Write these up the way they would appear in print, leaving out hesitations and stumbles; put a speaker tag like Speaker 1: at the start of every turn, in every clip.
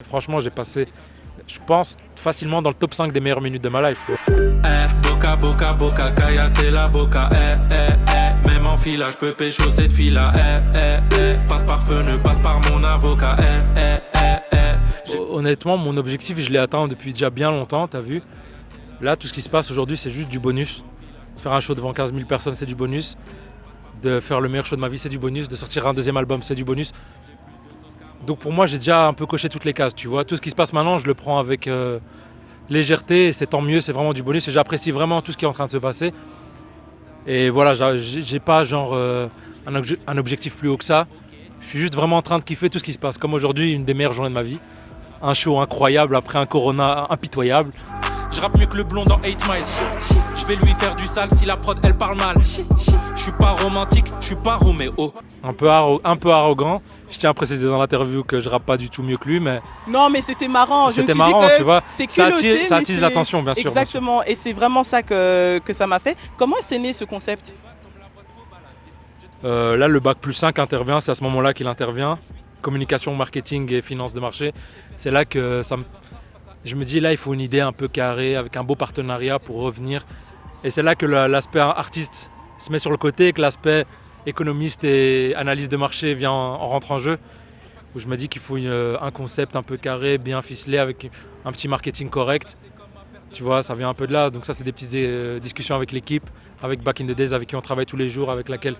Speaker 1: Franchement, j'ai passé, je pense, facilement dans le top 5 des meilleures minutes de ma life.
Speaker 2: Boca, boca, boca, cállate la boca, Même en fila, je peux pécho cette fille-là, Passe par feu, ne passe par mon avocat,
Speaker 1: Honnêtement, mon objectif, je l'ai atteint depuis déjà bien longtemps, t'as vu. Là, tout ce qui se passe aujourd'hui, c'est juste du bonus. De faire un show devant 15 000 personnes, c'est du bonus. De faire le meilleur show de ma vie, c'est du bonus. De sortir un deuxième album, c'est du bonus. Donc pour moi, j'ai déjà un peu coché toutes les cases, tu vois. Tout ce qui se passe maintenant, je le prends avec légèreté, et c'est tant mieux, c'est vraiment du bonus. Et j'apprécie vraiment tout ce qui est en train de se passer. Et voilà, j'ai pas genre un objectif plus haut que ça. Je suis juste vraiment en train de kiffer tout ce qui se passe. Comme aujourd'hui, une des meilleures journées de ma vie. Un show incroyable après un corona impitoyable.
Speaker 2: Je rappe mieux que le blond dans 8 Mile. Je vais lui faire du sale si la prod elle parle mal. Je suis pas romantique, je suis pas Roméo.
Speaker 1: Un peu arrogant. Je tiens à préciser dans l'interview que je rappe pas du tout mieux que lui, mais
Speaker 3: non, mais c'était marrant.
Speaker 1: c'était marrant, tu vois.
Speaker 3: C'est
Speaker 1: ça
Speaker 3: culotté,
Speaker 1: attise l'attention, bien sûr.
Speaker 3: Exactement, et c'est vraiment ça que ça m'a fait. Comment est né ce concept?
Speaker 1: Là, le bac plus 5 intervient, c'est à ce moment-là qu'il intervient. Communication, marketing et finance de marché. C'est là que je me dis, là, il faut une idée un peu carrée, avec un beau partenariat pour revenir. Et c'est là que l'aspect artiste se met sur le côté, que l'aspect économiste et analyse de marché vient en rentre en jeu. Où je me dis qu'il faut un concept un peu carré, bien ficelé, avec un petit marketing correct. Tu vois, ça vient un peu de là. Donc ça, c'est des petites discussions avec l'équipe, avec Back in the Days, avec qui on travaille tous les jours, avec laquelle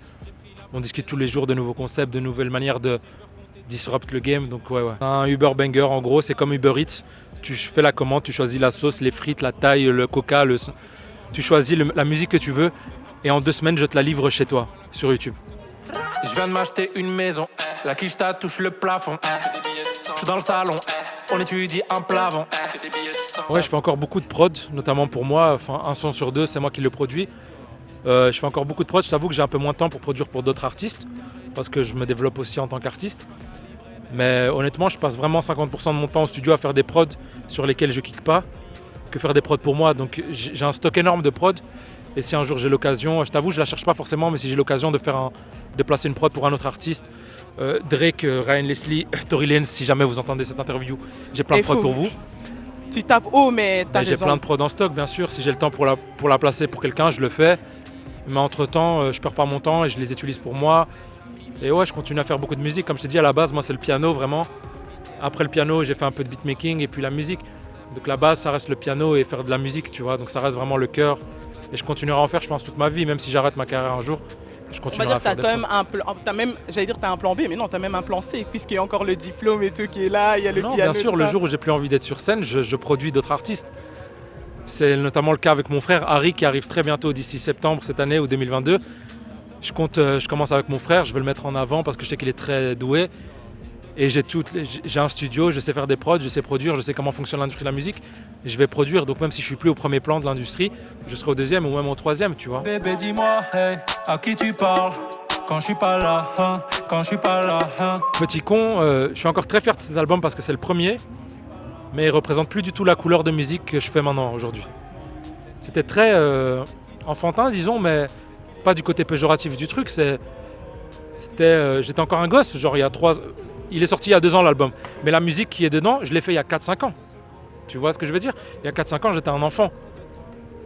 Speaker 1: on discute tous les jours de nouveaux concepts, de nouvelles manières de disrupt le game. Donc ouais. Un Uber Banger, en gros, c'est comme Uber Eats. Tu fais la commande, tu choisis la sauce, les frites, la taille, le coca, tu choisis la musique que tu veux. Et en 2 semaines, je te la livre chez toi, sur YouTube.
Speaker 2: Je viens de m'acheter une maison, la quicheta touche le plafond. Je suis dans le salon, on étudie un plafond.
Speaker 1: Ouais, je fais encore beaucoup de prod, notamment pour moi. Enfin, un son sur 2, c'est moi qui le produis. Je fais encore beaucoup de prod. Je t'avoue que j'ai un peu moins de temps pour produire pour d'autres artistes, parce que je me développe aussi en tant qu'artiste. Mais honnêtement, je passe vraiment 50% de mon temps au studio à faire des prods sur lesquels je kick pas, que faire des prods pour moi. Donc j'ai un stock énorme de prod. Et si un jour j'ai l'occasion, je t'avoue, je la cherche pas forcément, mais si j'ai l'occasion de placer une prod pour un autre artiste, Drake, Ryan Leslie, Tory Lanez, si jamais vous entendez cette interview, j'ai plein de prods pour vous.
Speaker 3: Tu tapes haut, mais t'as raison.
Speaker 1: J'ai plein de prods en stock, bien sûr. Si j'ai le temps pour la placer pour quelqu'un, je le fais. Mais entre-temps, je perds pas mon temps et je les utilise pour moi. Et ouais, je continue à faire beaucoup de musique. Comme je t'ai dit, à la base, moi, c'est le piano, vraiment. Après le piano, j'ai fait un peu de beatmaking et puis la musique. Donc la base, ça reste le piano et faire de la musique, tu vois. Donc ça reste vraiment le cœur. Et je continuerai à en faire, je pense, toute ma vie. Même si j'arrête ma carrière un jour, je continuerai à faire des prods.
Speaker 3: On va dire que t'as quand même un plan. J'allais dire t'as un plan B, mais non, t'as même un plan C, puisqu'il y a encore le diplôme et tout qui est là. Il y a le piano.
Speaker 1: Bien sûr, le jour où j'ai plus envie d'être sur scène, je produis d'autres artistes. C'est notamment le cas avec mon frère Harry qui arrive très bientôt d'ici septembre cette année ou 2022. Je commence avec mon frère, je veux le mettre en avant parce que je sais qu'il est très doué. Et j'ai un studio, je sais faire des prods, je sais produire, je sais comment fonctionne l'industrie de la musique. Et je vais produire, donc même si je suis plus au premier plan de l'industrie, je serai au 2e ou même au 3e, tu vois.
Speaker 2: Bébé, dis-moi, hey, à qui tu parles quand je suis pas là, quand je suis pas là,
Speaker 1: Petit con, je suis encore très fier de cet album parce que c'est le premier. Mais il représente plus du tout la couleur de musique que je fais maintenant, aujourd'hui. C'était très enfantin, disons, mais pas du côté péjoratif du truc. J'étais encore un gosse, genre il est sorti il y a 2 ans l'album. Mais la musique qui est dedans, je l'ai fait il y a 4-5 ans. Tu vois ce que je veux dire? Il y a 4-5 ans, j'étais un enfant.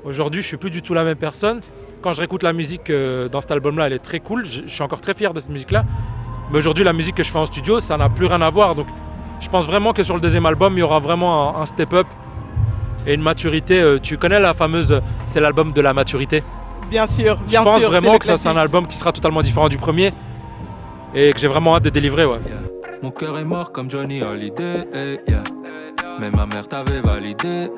Speaker 1: Aujourd'hui, je suis plus du tout la même personne. Quand je réécoute la musique dans cet album-là, elle est très cool. Je suis encore très fier de cette musique-là. Mais aujourd'hui, la musique que je fais en studio, ça n'a plus rien à voir. Donc, je pense vraiment que sur le 2e album, il y aura vraiment un step-up et une maturité. Tu connais la fameuse, c'est l'album de la maturité.
Speaker 3: Bien sûr,
Speaker 1: Je pense vraiment que ça, c'est un album qui sera totalement différent du premier et que j'ai vraiment hâte de délivrer. Ouais.
Speaker 2: Mon cœur est mort comme Johnny Hallyday, mais ma mère t'avait validé,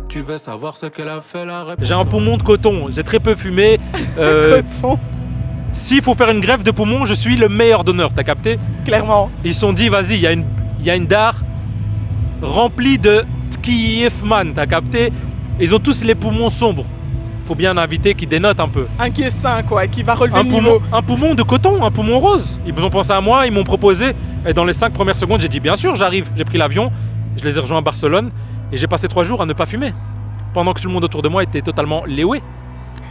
Speaker 2: Tu veux savoir ce qu'elle a fait, la réponse?
Speaker 1: J'ai un poumon de coton, j'ai très peu fumé.
Speaker 3: Coton.
Speaker 1: S'il faut faire une greffe de poumon, je suis le meilleur donneur, t'as capté?
Speaker 3: Clairement.
Speaker 1: Ils se sont dit, vas-y, il y a une dare remplie de Tkiyefman, t'as capté? Ils ont tous les poumons sombres. Faut bien un invité qui dénote un peu.
Speaker 3: Un qui est sain, quoi, qui va relever le niveau.
Speaker 1: Un poumon de coton, un poumon rose. Ils ont pensé à moi, ils m'ont proposé. Et dans les 5 premières secondes, j'ai dit, bien sûr, j'arrive. J'ai pris l'avion, je les ai rejoints à Barcelone. Et j'ai passé 3 jours à ne pas fumer. Pendant que tout le monde autour de moi était totalement léoué.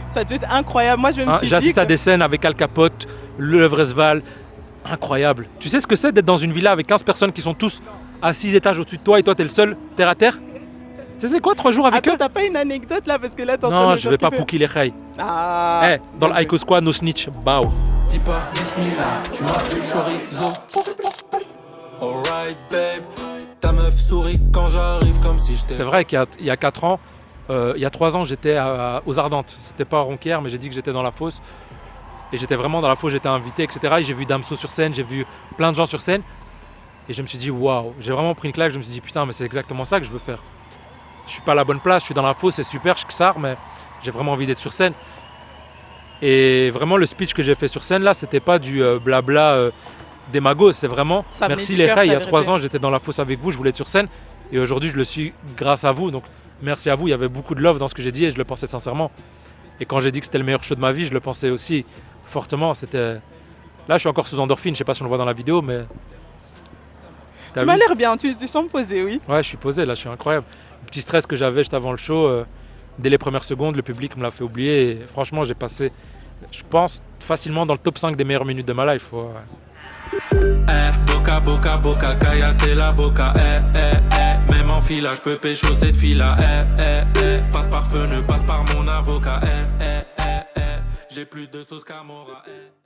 Speaker 3: Ça devait être incroyable. Moi, je me suis dit.
Speaker 1: J'assiste à des scènes avec Al Capote, Le Vresval. Incroyable. Tu sais ce que c'est d'être dans une villa avec 15 personnes qui sont tous à 6 étages au-dessus de toi et toi, t'es le seul terre à terre. Tu sais, c'est quoi 3 jours avec
Speaker 3: Attends,
Speaker 1: eux?
Speaker 3: t'as pas une anecdote là parce que là t'es en train de
Speaker 1: Non,
Speaker 3: me
Speaker 1: je
Speaker 3: dire
Speaker 1: vais pas
Speaker 3: qu'il fait-
Speaker 1: pouki les khaïs.
Speaker 3: Ah.
Speaker 1: Dans le Aiko Squad, no snitch, bao.
Speaker 2: Dis pas Bismillah, tu m'as du chorizo. Alright babe, ta meuf sourit quand j'arrive comme si j'étais.
Speaker 1: C'est vrai qu'il y a 4 ans, il y a 3 ans, j'étais aux Ardentes. C'était pas à Ronquière, mais j'ai dit que j'étais dans la fosse. Et j'étais vraiment dans la fosse, j'étais invité, etc. Et j'ai vu Damso sur scène, j'ai vu plein de gens sur scène. Et je me suis dit, waouh, j'ai vraiment pris une claque. Je me suis dit, putain, mais c'est exactement ça que je veux faire. Je suis pas à la bonne place, je suis dans la fosse, c'est super, je sars, mais j'ai vraiment envie d'être sur scène. Et vraiment, le speech que j'ai fait sur scène, là, c'était pas du blabla démago, c'est vraiment
Speaker 3: Ça venait
Speaker 1: merci
Speaker 3: du
Speaker 1: les
Speaker 3: cœur,
Speaker 1: gars. Il y
Speaker 3: ça
Speaker 1: a 3
Speaker 3: vérité.
Speaker 1: ans, j'étais dans la fosse avec vous, je voulais être sur scène. Et aujourd'hui, je le suis grâce à vous. Donc, merci à vous. Il y avait beaucoup de love dans ce que j'ai dit et je le pensais sincèrement. Et quand j'ai dit que c'était le meilleur show de ma vie, je le pensais aussi fortement. C'était. Là, je suis encore sous endorphine, je sais pas si on le voit dans la vidéo, mais. T'as
Speaker 3: Tu
Speaker 1: vu
Speaker 3: m'as l'air bien, tu sens me poser, oui.
Speaker 1: Ouais, je suis posé là, je suis incroyable. Le petit stress que j'avais juste avant le show, dès les premières secondes, le public me l'a fait oublier. Et franchement, j'ai passé, je pense, facilement dans le top 5 des meilleures minutes de ma life.
Speaker 2: Boca, boca, boca, cállate la boca, Même en fila, je peux pécho cette fille-là, Passe par feu, ne passe par mon avocat, J'ai plus de sauce qu'Amora,